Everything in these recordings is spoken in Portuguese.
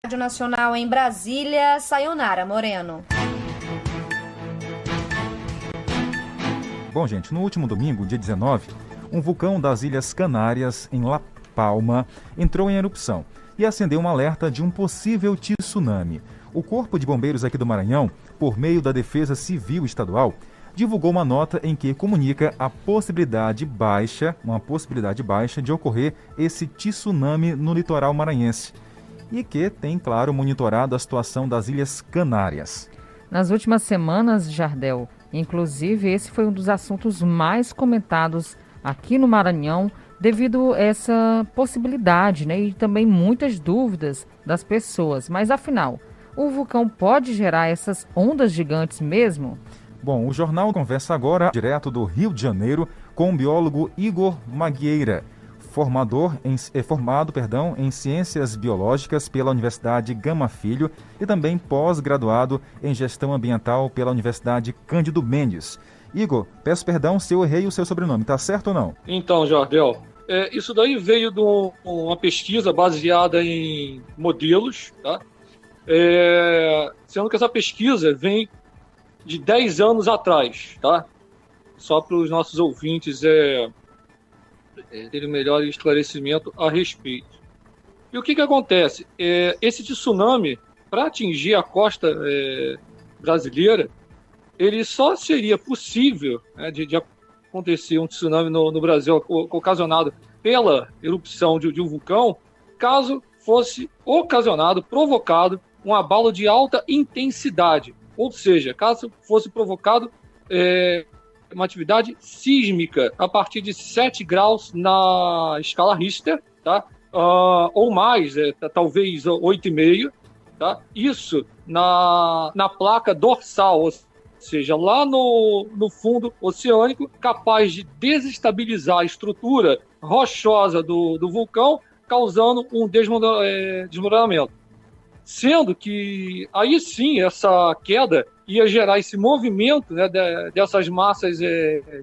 Rádio Nacional em Brasília, Sayonara Moreno. Bom, gente, no último domingo, dia 19, um vulcão das Ilhas Canárias, em La Palma, entrou em erupção e acendeu um alerta de um possível tsunami. O Corpo de Bombeiros aqui do Maranhão, por meio da Defesa Civil Estadual, divulgou uma nota em que comunica uma possibilidade baixa de ocorrer esse tsunami no litoral maranhense e que tem, claro, monitorado a situação das Ilhas Canárias. Nas últimas semanas, Jardel, inclusive, esse foi um dos assuntos mais comentados aqui no Maranhão devido a essa possibilidade, né? E também muitas dúvidas das pessoas. Mas, afinal, o vulcão pode gerar essas ondas gigantes mesmo? Bom, o jornal conversa agora direto do Rio de Janeiro com o biólogo Igor Maguieira, formado em Ciências Biológicas pela Universidade Gama Filho e também pós-graduado em Gestão Ambiental pela Universidade Cândido Mendes. Igor, peço perdão se eu errei o seu sobrenome, tá certo ou não? Então, Jardel, isso daí veio de uma pesquisa baseada em modelos, tá? Sendo que essa pesquisa vem de 10 anos atrás, tá? Só para os nossos ouvintes terem melhor esclarecimento a respeito. E o que acontece? Esse tsunami, para atingir a costa brasileira, ele só seria possível, né, de acontecer um tsunami no Brasil ocasionado pela erupção de um vulcão, caso fosse provocado um abalo de alta intensidade. Ou seja, caso fosse provocado uma atividade sísmica a partir de 7 graus na escala Richter, tá? Ou mais, talvez 8,5, tá? Isso na placa dorsal, ou seja, lá no fundo oceânico, capaz de desestabilizar a estrutura rochosa do vulcão, causando um desmoronamento. Sendo que aí sim essa queda ia gerar esse movimento, né, dessas massas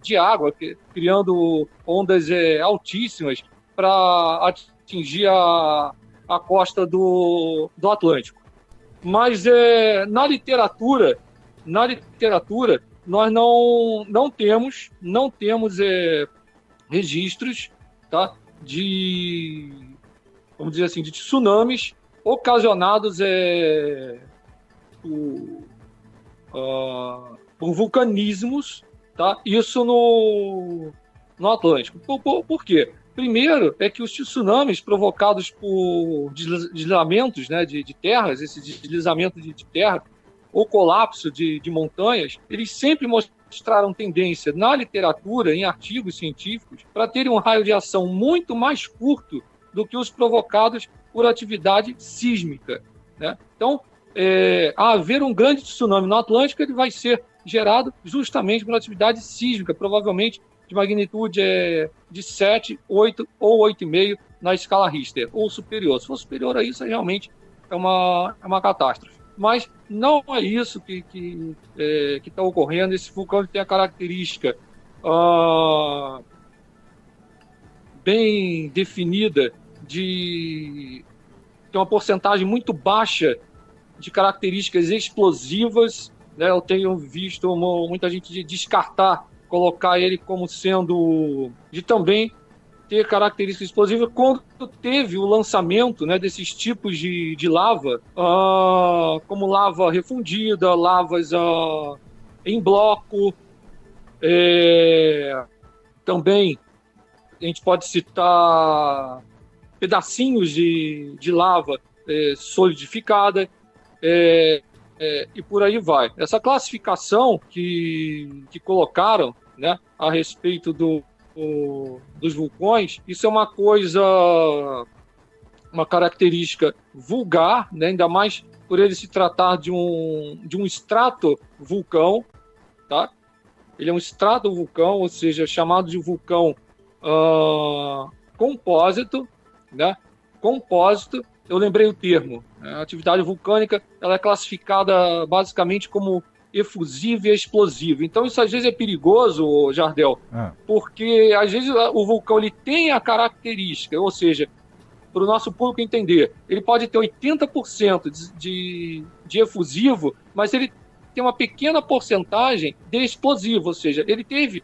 de água, criando ondas altíssimas para atingir a costa do Atlântico. Mas na literatura nós não temos registros, tá, vamos dizer assim, de tsunamis ocasionados por vulcanismos, tá? Isso no Atlântico. Por quê? Primeiro é que os tsunamis provocados por deslizamentos, né, de terras, esse deslizamento de terra ou colapso de montanhas, eles sempre mostraram tendência na literatura, em artigos científicos, para terem um raio de ação muito mais curto do que os provocados por atividade sísmica, né? Então, a haver um grande tsunami no Atlântico, ele vai ser gerado justamente por atividade sísmica, provavelmente de magnitude de 7, 8 ou 8,5 na escala Richter, ou superior. Se for superior a isso, realmente é uma catástrofe. Mas não é isso que está ocorrendo. Esse vulcão tem a característica bem definida de ter uma porcentagem muito baixa de características explosivas, né? Eu tenho visto muita gente descartar, colocar ele como sendo de também ter características explosivas quando teve o lançamento, né, desses tipos de lava, como lava refundida, lavas em bloco, também a gente pode citar pedacinhos de lava solidificada, e por aí vai. Essa classificação que colocaram, né, a respeito dos vulcões, isso é uma característica vulgar, né, ainda mais por ele se tratar de um estratovulcão, tá? Ele é um estratovulcão, ou seja, chamado de vulcão compósito, né? Compósito, eu lembrei o termo. A atividade vulcânica, ela é classificada basicamente como efusiva e explosiva. Então isso às vezes é perigoso, Jardel, porque às vezes o vulcão ele tem a característica, ou seja, para o nosso público entender, ele pode ter 80% de efusivo, mas ele tem uma pequena porcentagem de explosivo, ou seja, ele teve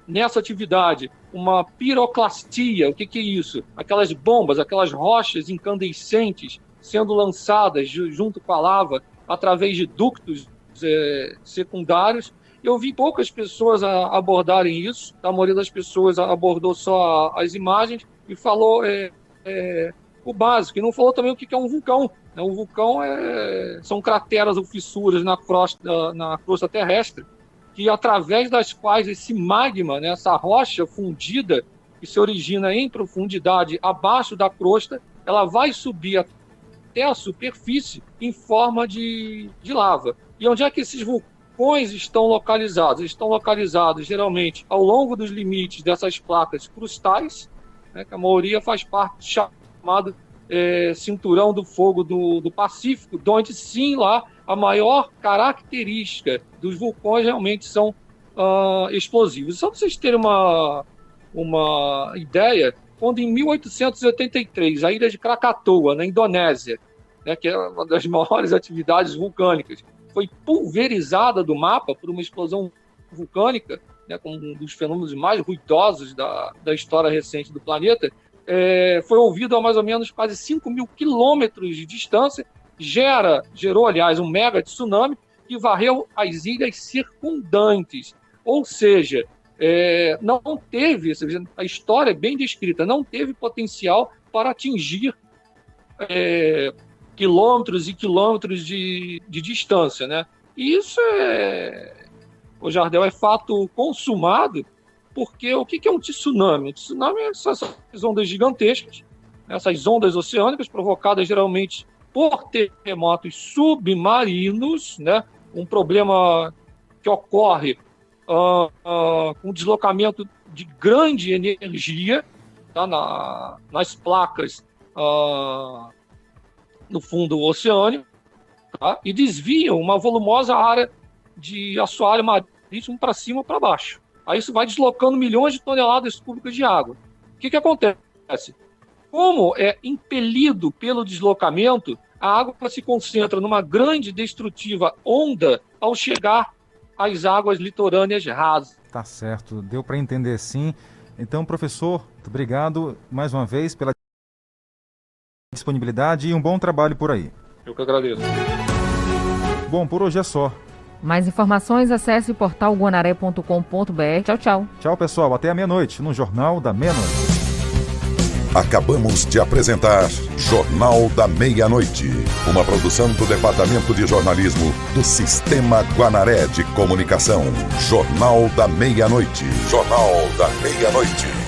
nessa atividade uma piroclastia. O que é isso? Aquelas bombas, aquelas rochas incandescentes sendo lançadas junto com a lava através de ductos secundários. Eu vi poucas pessoas abordarem isso, a maioria das pessoas abordou só as imagens e falou o básico, e não falou também o que é um vulcão. Um vulcão são crateras ou fissuras na crosta terrestre, que através das quais esse magma, né, essa rocha fundida, que se origina em profundidade abaixo da crosta, ela vai subir até a superfície em forma de lava. E onde é que esses vulcões estão localizados? Eles estão localizados geralmente ao longo dos limites dessas placas crustais, né, que a maioria faz parte chamado Cinturão do Fogo do Pacífico, onde sim lá a maior característica dos vulcões realmente são explosivos. Só para vocês terem uma ideia, quando em 1883 a ilha de Krakatoa, na Indonésia, né, que é uma das maiores atividades vulcânicas, foi pulverizada do mapa por uma explosão vulcânica, né, como um dos fenômenos mais ruidosos da história recente do planeta, foi ouvido a mais ou menos quase 5.000 quilômetros de distância, gerou, aliás, um mega tsunami que varreu as ilhas circundantes. Ou seja, não teve, a história é bem descrita, não teve potencial para atingir quilômetros e quilômetros de distância, né? E isso o Jardel, é fato consumado, porque o que é um tsunami? O tsunami são essas ondas gigantescas, essas ondas oceânicas provocadas geralmente por terremotos submarinos, né? Um problema que ocorre com deslocamento de grande energia, tá? Nas placas no fundo oceânico, tá? E desviam uma volumosa área de assoalho marítimo para cima ou para baixo. Aí isso vai deslocando milhões de toneladas cúbicas de água. O que acontece? Como é impelido pelo deslocamento, a água se concentra numa grande destrutiva onda ao chegar às águas litorâneas rasas. Tá certo, deu para entender sim. Então, professor, muito obrigado mais uma vez pela disponibilidade e um bom trabalho por aí. Eu que agradeço. Bom, por hoje é só. Mais informações, acesse o portal guanaré.com.br. Tchau, tchau. Tchau, pessoal. Até a meia-noite no Jornal da Meia-Noite. Acabamos de apresentar Jornal da Meia-Noite, uma produção do Departamento de Jornalismo do Sistema Guanaré de Comunicação. Jornal da Meia-Noite. Jornal da Meia-Noite.